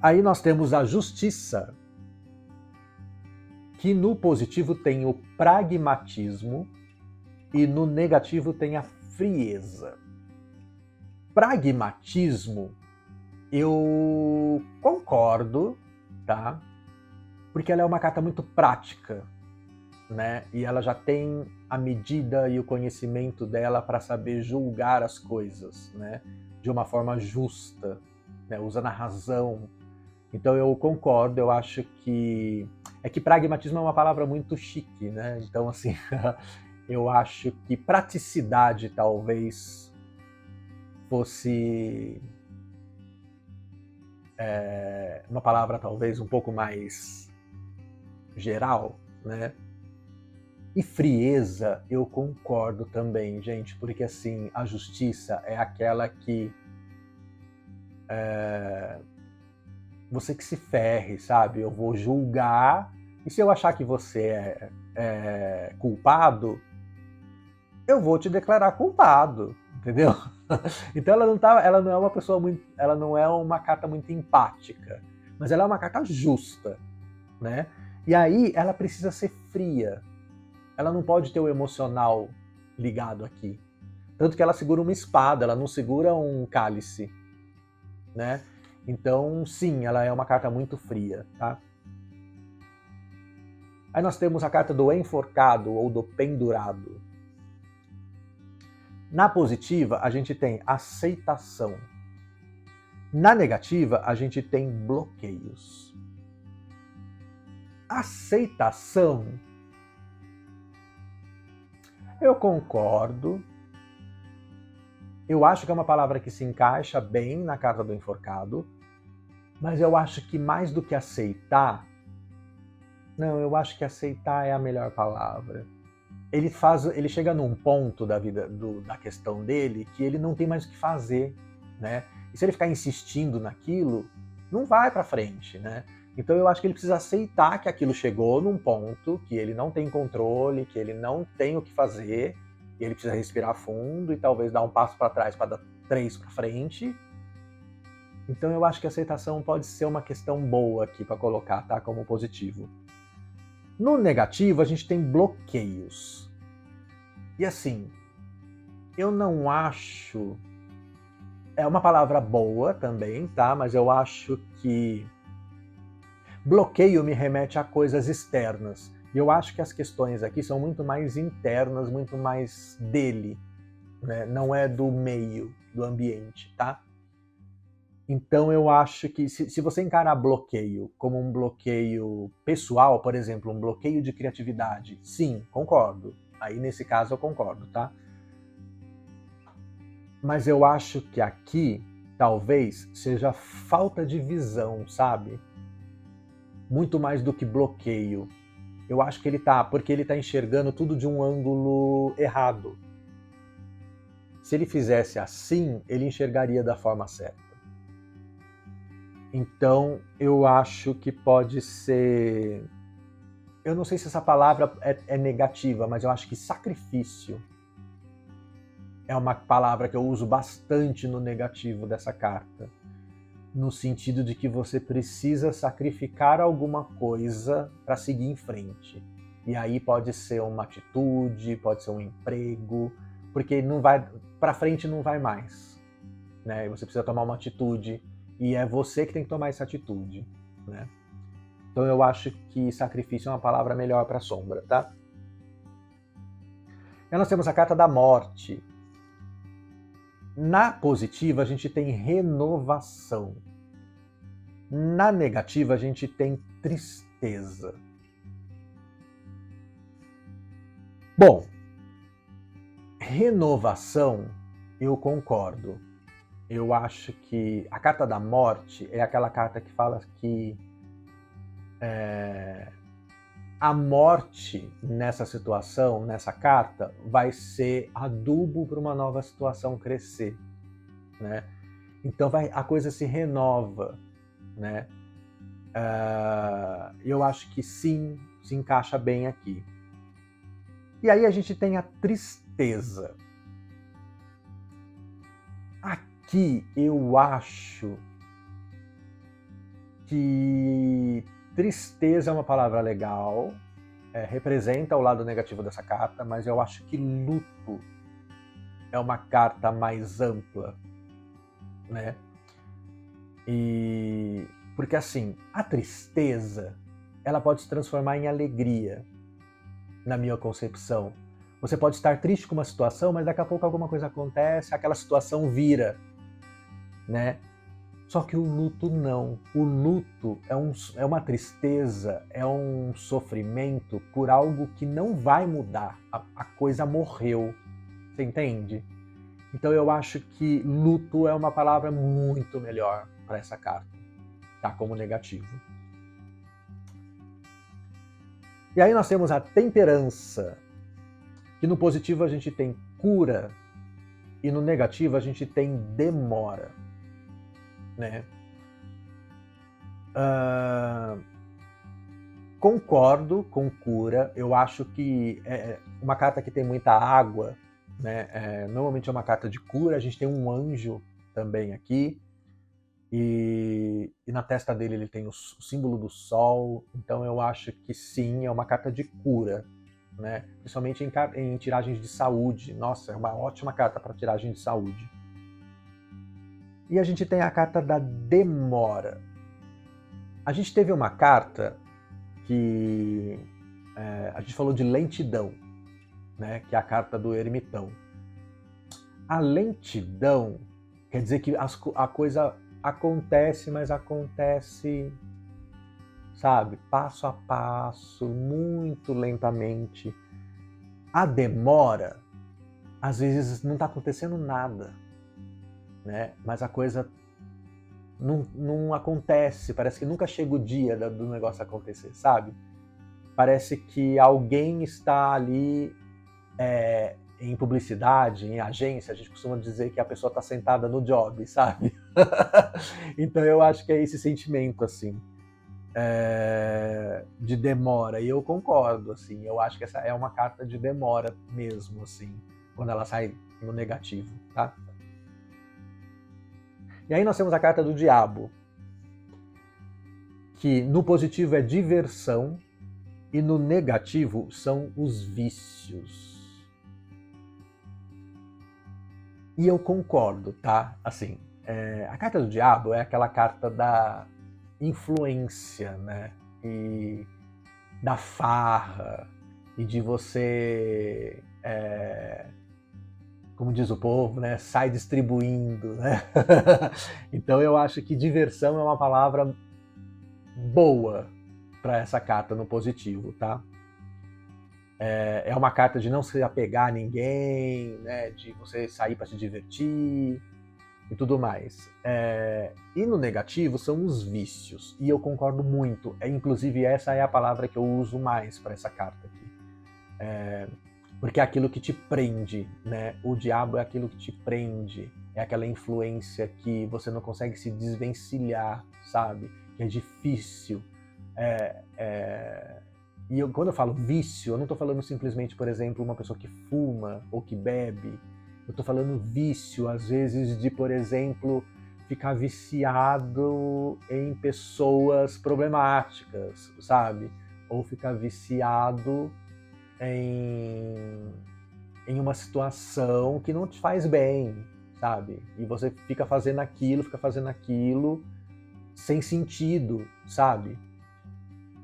Aí nós temos a justiça, que no positivo tem o pragmatismo e no negativo tem a frieza. Pragmatismo, eu concordo, tá? Porque ela é uma carta muito prática, né? E ela já tem a medida e o conhecimento dela para saber julgar as coisas, né? De uma forma justa, né? Usando a razão. Então eu concordo, eu acho que... É que pragmatismo é uma palavra muito chique, né? Então, assim, eu acho que praticidade talvez fosse uma palavra talvez um pouco mais geral, né? E frieza, eu concordo também, gente, porque assim, a justiça é aquela que você que se ferre, sabe? Eu vou julgar, e se eu achar que você é culpado, eu vou te declarar culpado, entendeu? Então ela não é uma pessoa muito, ela não é uma carta muito empática, mas ela é uma carta justa, né? E aí ela precisa ser fria. Ela não pode ter o emocional ligado aqui. Tanto que ela segura uma espada, ela não segura um cálice, né? Então, sim, ela é uma carta muito fria, tá? Aí nós temos a carta do enforcado ou do pendurado. Na positiva, a gente tem aceitação. Na negativa, a gente tem bloqueios. Aceitação, eu concordo. Eu acho que é uma palavra que se encaixa bem na carta do enforcado, mas eu acho que mais do que aceitar, não, eu acho que aceitar é a melhor palavra. Ele chega num ponto da vida, da questão dele, que ele não tem mais o que fazer, né? E se ele ficar insistindo naquilo, não vai para frente, né? Então eu acho que ele precisa aceitar que aquilo chegou num ponto que ele não tem controle, que ele não tem o que fazer, e ele precisa respirar fundo e talvez dar um passo para trás para dar 3 para frente. Então eu acho que a aceitação pode ser uma questão boa aqui para colocar, tá? Como positivo. No negativo, a gente tem bloqueios. E assim, eu não acho... É uma palavra boa também, tá? Mas eu acho que bloqueio me remete a coisas externas. E eu acho que as questões aqui são muito mais internas, muito mais dele, né? Não é do meio, do ambiente, tá? Então eu acho que se você encarar bloqueio como um bloqueio pessoal, por exemplo, um bloqueio de criatividade, sim, concordo. Aí nesse caso eu concordo, tá? Mas eu acho que aqui talvez seja falta de visão, sabe? Muito mais do que bloqueio. Eu acho que porque ele tá enxergando tudo de um ângulo errado. Se ele fizesse assim, ele enxergaria da forma certa. Então, eu acho que pode ser... Eu não sei se essa palavra é negativa, mas eu acho que sacrifício é uma palavra que eu uso bastante no negativo dessa carta. No sentido de que você precisa sacrificar alguma coisa para seguir em frente. E aí pode ser uma atitude, pode ser um emprego, porque não vai para frente, não vai mais, né? E você precisa tomar uma atitude e é você que tem que tomar essa atitude, né? Então eu acho que sacrifício é uma palavra melhor para sombra, tá? E nós temos a carta da morte. Na positiva a gente tem renovação. Na negativa a gente tem tristeza. Bom, renovação, eu concordo. Eu acho que a carta da morte é aquela carta que fala que a morte nessa situação, nessa carta, vai ser adubo para uma nova situação crescer, né? Então a coisa se renova, né? Eu acho que sim, se encaixa bem aqui. E aí a gente tem a tristeza. Aqui eu acho que tristeza é uma palavra legal, representa o lado negativo dessa carta, mas eu acho que luto é uma carta mais ampla, né? E porque assim, a tristeza, ela pode se transformar em alegria, na minha concepção. Você pode estar triste com uma situação, mas daqui a pouco alguma coisa acontece, aquela situação vira, né? Só que o luto não. O luto é uma tristeza, é um sofrimento por algo que não vai mudar. A coisa morreu. Você entende? Então eu acho que luto é uma palavra muito melhor para essa carta, tá? Como negativo. E aí nós temos a temperança, que no positivo a gente tem cura e no negativo a gente tem demora, né? Concordo com cura, eu acho que uma carta que tem muita água, né? Normalmente é uma carta de cura, a gente tem um anjo também aqui, e na testa dele ele tem o símbolo do sol, então eu acho que sim, é uma carta de cura, né? Principalmente em tiragens de saúde. Nossa, é uma ótima carta para tiragem de saúde. E a gente tem a carta da demora. A gente teve uma carta que a gente falou de lentidão, né? Que é a carta do ermitão. A lentidão quer dizer que a coisa acontece, mas acontece, sabe, passo a passo, muito lentamente. A demora, às vezes não está acontecendo nada, né? Mas a coisa não acontece, parece que nunca chega o dia do negócio acontecer, sabe? Parece que alguém está ali em publicidade, em agência, a gente costuma dizer que a pessoa está sentada no job, sabe? Então eu acho que é esse sentimento, assim, de demora, e eu concordo, assim, eu acho que essa é uma carta de demora mesmo, assim, quando ela sai no negativo, tá? E aí nós temos a carta do diabo, que no positivo é diversão e no negativo são os vícios. E eu concordo, tá? Assim, a carta do diabo é aquela carta da influência, né? E da farra, e de você, como diz o povo, né? Sai distribuindo, né? Então eu acho que diversão é uma palavra boa para essa carta no positivo, tá? É uma carta de não se apegar a ninguém, né? De você sair para se divertir e tudo mais. E no negativo são os vícios, e eu concordo muito. Inclusive essa é a palavra que eu uso mais para essa carta aqui. Porque é aquilo que te prende, né? O diabo é aquilo que te prende, é aquela influência que você não consegue se desvencilhar, sabe? Que é difícil. E quando eu falo vício, eu não estou falando simplesmente, por exemplo, uma pessoa que fuma ou que bebe. Eu estou falando vício, às vezes, de, por exemplo, ficar viciado em pessoas problemáticas, sabe? Ou ficar viciado em uma situação que não te faz bem, sabe? E você fica fazendo aquilo sem sentido, sabe?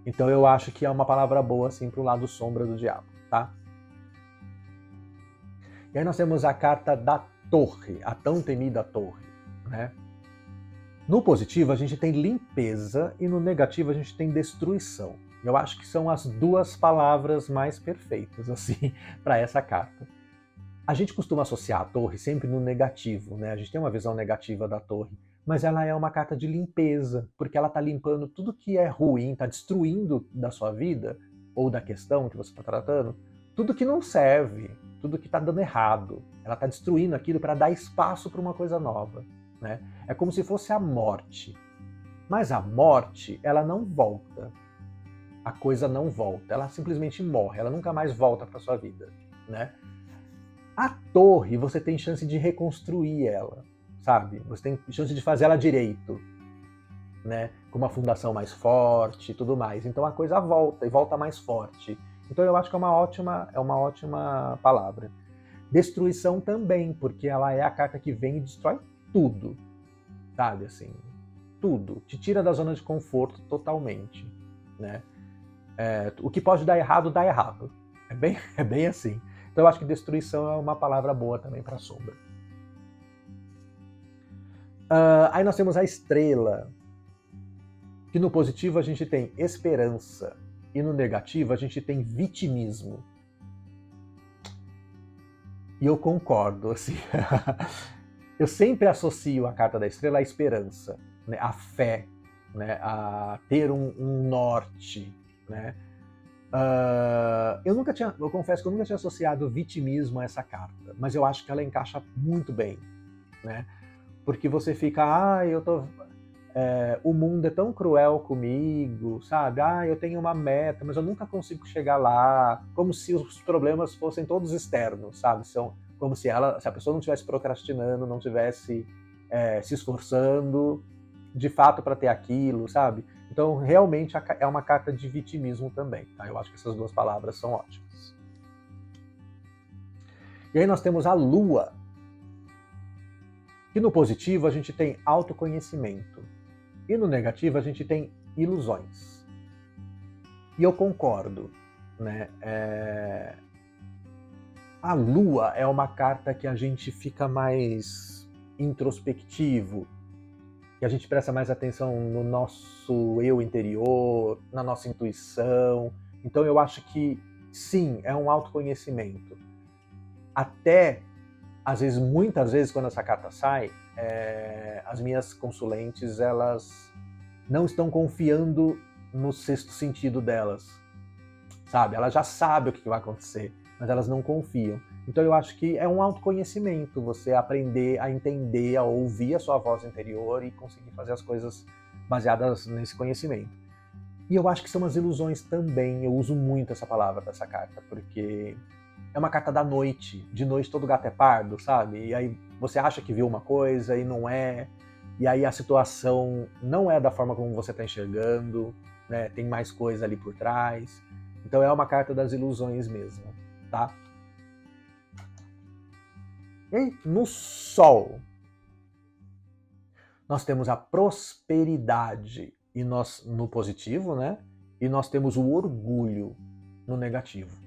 Então eu acho que é uma palavra boa assim para o lado sombra do diabo, tá? E aí nós temos a carta da torre, a tão temida torre, né? No positivo a gente tem limpeza e no negativo a gente tem destruição. Eu acho que são as duas palavras mais perfeitas assim para essa carta. A gente costuma associar a torre sempre no negativo, né? A gente tem uma visão negativa da torre, mas ela é uma carta de limpeza, porque ela está limpando tudo que é ruim, está destruindo da sua vida, ou da questão que você está tratando, tudo que não serve, tudo que está dando errado. Ela está destruindo aquilo para dar espaço para uma coisa nova, né? É como se fosse a morte. Mas a morte, ela não volta. A coisa não volta, ela simplesmente morre, ela nunca mais volta para sua vida, né? A torre, você tem chance de reconstruir ela, sabe? Você tem chance de fazer ela direito, né? Com uma fundação mais forte e tudo mais. Então a coisa volta, e volta mais forte. Então eu acho que é uma ótima palavra. Destruição também, porque ela é a carta que vem e destrói tudo, sabe, assim, tudo. Te tira da zona de conforto totalmente, né? O que pode dar errado, dá errado. É bem assim. Então eu acho que destruição é uma palavra boa também para sombra. Aí nós temos a estrela, que no positivo a gente tem esperança e no negativo a gente tem vitimismo. E eu concordo, assim. Eu sempre associo a carta da estrela à esperança, né? À fé, né? A ter um norte, né? Eu confesso que eu nunca tinha associado vitimismo a essa carta, mas eu acho que ela encaixa muito bem, né? Porque você fica, o mundo é tão cruel comigo, sabe? Eu tenho uma meta, mas eu nunca consigo chegar lá, como se os problemas fossem todos externos, sabe? São como se a pessoa não estivesse procrastinando, não estivesse se esforçando de fato para ter aquilo, sabe? Então, realmente é uma carta de vitimismo também, tá? Eu acho que essas duas palavras são ótimas. E aí nós temos a Lua, que no positivo a gente tem autoconhecimento e no negativo a gente tem ilusões. E eu concordo, né? A Lua é uma carta que a gente fica mais introspectivo, que a gente presta mais atenção no nosso eu interior, na nossa intuição. Então eu acho que sim, é um autoconhecimento. Até às vezes, muitas vezes, quando essa carta sai, as minhas consulentes, elas não estão confiando no sexto sentido delas, sabe? Elas já sabem o que vai acontecer, mas elas não confiam. Então eu acho que é um autoconhecimento, você aprender a entender, a ouvir a sua voz interior e conseguir fazer as coisas baseadas nesse conhecimento. E eu acho que são as ilusões também, eu uso muito essa palavra dessa carta, porque é uma carta da noite. De noite todo gato é pardo, sabe? E aí você acha que viu uma coisa e não é. E aí a situação não é da forma como você está enxergando, né? Tem mais coisa ali por trás. Então é uma carta das ilusões mesmo, tá? E aí, no Sol, nós temos a prosperidade e no positivo, né? E nós temos o orgulho no negativo.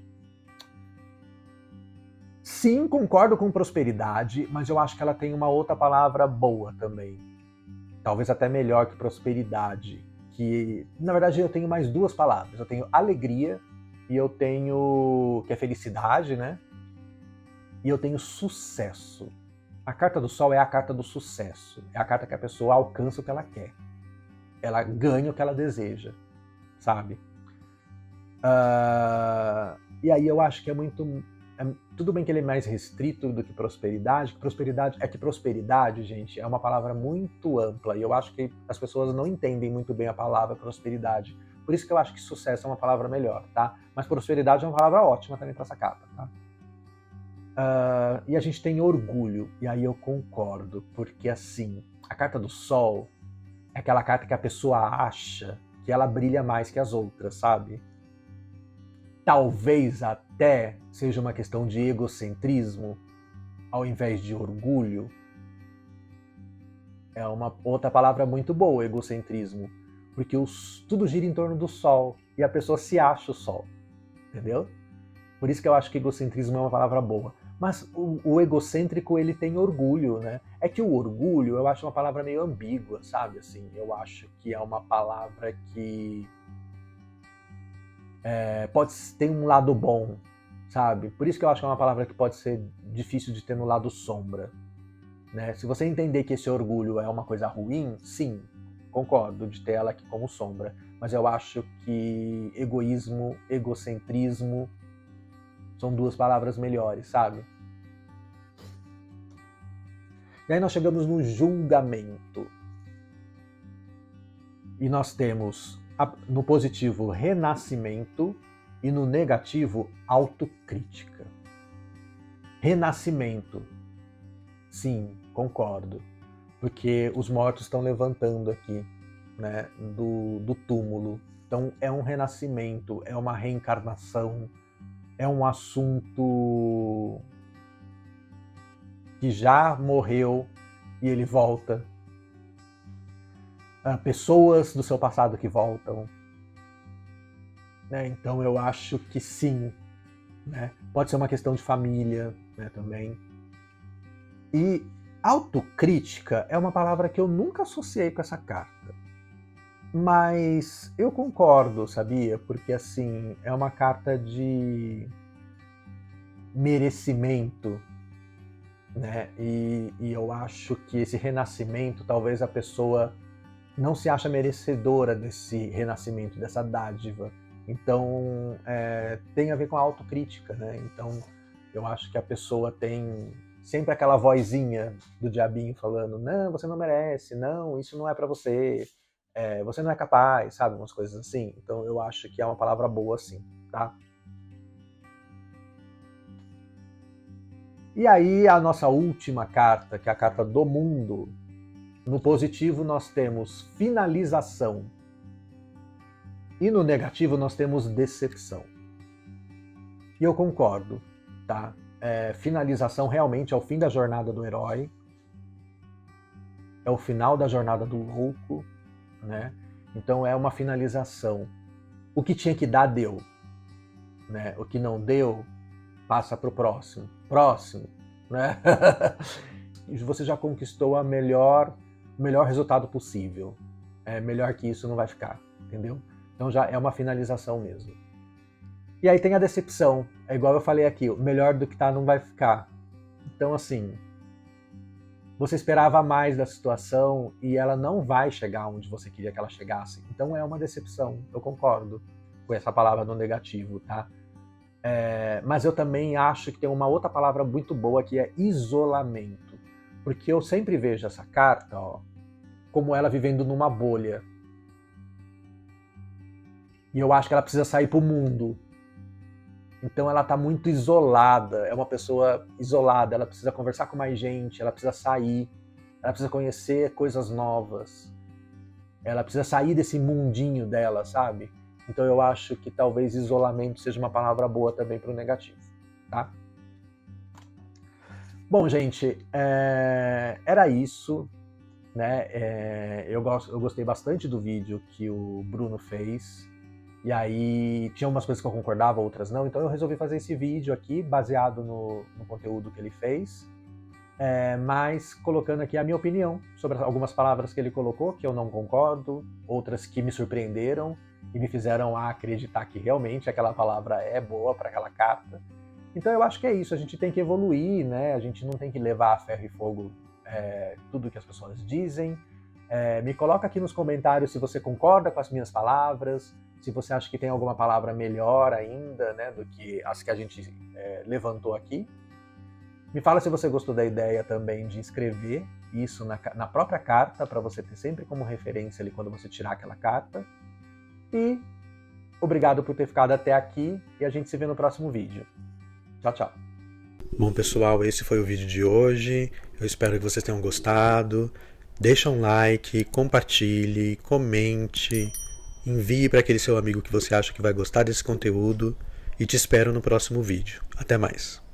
Sim, concordo com prosperidade, mas eu acho que ela tem uma outra palavra boa também. Talvez até melhor que prosperidade. Que, na verdade, eu tenho mais duas palavras. Eu tenho alegria e eu tenho, que é felicidade, né? E eu tenho sucesso. A carta do Sol é a carta do sucesso. É a carta que a pessoa alcança o que ela quer. Ela ganha o que ela deseja, sabe? E aí eu acho que é muito... tudo bem que ele é mais restrito do que prosperidade, que prosperidade, gente, é uma palavra muito ampla, e eu acho que as pessoas não entendem muito bem a palavra prosperidade. Por isso que eu acho que sucesso é uma palavra melhor, tá? Mas prosperidade é uma palavra ótima também para essa carta, tá? E a gente tem orgulho, e aí eu concordo, porque assim, a carta do Sol é aquela carta que a pessoa acha que ela brilha mais que as outras, sabe? Talvez até seja uma questão de egocentrismo ao invés de orgulho. É uma outra palavra muito boa, egocentrismo, porque tudo gira em torno do Sol e a pessoa se acha o Sol, entendeu? Por isso que eu acho que egocentrismo é uma palavra boa. Mas o egocêntrico, ele tem orgulho, né? É que o orgulho, eu acho uma palavra meio ambígua, sabe? Assim, eu acho que é uma palavra que tem um lado bom, sabe? Por isso que eu acho que é uma palavra que pode ser difícil de ter no lado sombra, né? Se você entender que esse orgulho é uma coisa ruim, sim, concordo de ter ela aqui como sombra. Mas eu acho que egoísmo, egocentrismo são duas palavras melhores, sabe? E aí nós chegamos no julgamento. E nós temos no positivo renascimento e no negativo autocrítica. Renascimento. Sim, concordo. Porque os mortos estão levantando aqui, né, do túmulo. Então é um renascimento, é uma reencarnação, é um assunto que já morreu e ele volta. Pessoas do seu passado que voltam. Né? Então eu acho que sim. Né? Pode ser uma questão de família, né, também. E autocrítica é uma palavra que eu nunca associei com essa carta. Mas eu concordo, sabia? Porque assim, é uma carta de merecimento, né? E eu acho que esse renascimento, talvez a pessoa não se acha merecedora desse renascimento, dessa dádiva. Então, tem a ver com a autocrítica, né? Então, eu acho que a pessoa tem sempre aquela vozinha do diabinho falando: não, você não merece, não, isso não é pra você, você não é capaz, sabe? Umas coisas assim. Então, eu acho que é uma palavra boa, sim, tá? E aí, a nossa última carta, que é a carta do mundo. No positivo, nós temos finalização. E no negativo, nós temos decepção. E eu concordo, tá? Finalização realmente é o fim da jornada do herói. É o final da jornada do louco, né? Então é uma finalização. O que tinha que dar, deu. Né? O que não deu, passa para o próximo. Próximo, né? Você já conquistou o melhor resultado possível. Melhor que isso não vai ficar, entendeu? Então já é uma finalização mesmo. E aí tem a decepção. É igual eu falei aqui, o melhor do que tá não vai ficar. Então assim, você esperava mais da situação e ela não vai chegar onde você queria que ela chegasse. Então é uma decepção, eu concordo com essa palavra no negativo, tá? Mas eu também acho que tem uma outra palavra muito boa que é isolamento. Porque eu sempre vejo essa carta, ó, como ela vivendo numa bolha. E eu acho que ela precisa sair pro mundo. Então ela tá muito isolada, é uma pessoa isolada, ela precisa conversar com mais gente, ela precisa sair, ela precisa conhecer coisas novas. Ela precisa sair desse mundinho dela, sabe? Então eu acho que talvez isolamento seja uma palavra boa também pro negativo, tá? Bom, gente, era isso. Né? Eu gostei bastante do vídeo que o Bruno fez. E aí tinha umas coisas que eu concordava, outras não. Então eu resolvi fazer esse vídeo aqui, baseado no conteúdo que ele fez. Mas colocando aqui a minha opinião sobre algumas palavras que ele colocou, que eu não concordo. Outras que me surpreenderam e me fizeram acreditar que realmente aquela palavra é boa para aquela carta. Então eu acho que é isso, a gente tem que evoluir, né? A gente não tem que levar a ferro e fogo tudo que as pessoas dizem. Me coloca aqui nos comentários se você concorda com as minhas palavras, se você acha que tem alguma palavra melhor ainda, né, do que as que a gente levantou aqui. Me fala se você gostou da ideia também de escrever isso na própria carta, para você ter sempre como referência ali quando você tirar aquela carta. E obrigado por ter ficado até aqui e a gente se vê no próximo vídeo. Tchau, tchau. Bom, pessoal, esse foi o vídeo de hoje. Eu espero que vocês tenham gostado. Deixa um like, compartilhe, comente, envie para aquele seu amigo que você acha que vai gostar desse conteúdo e te espero no próximo vídeo. Até mais!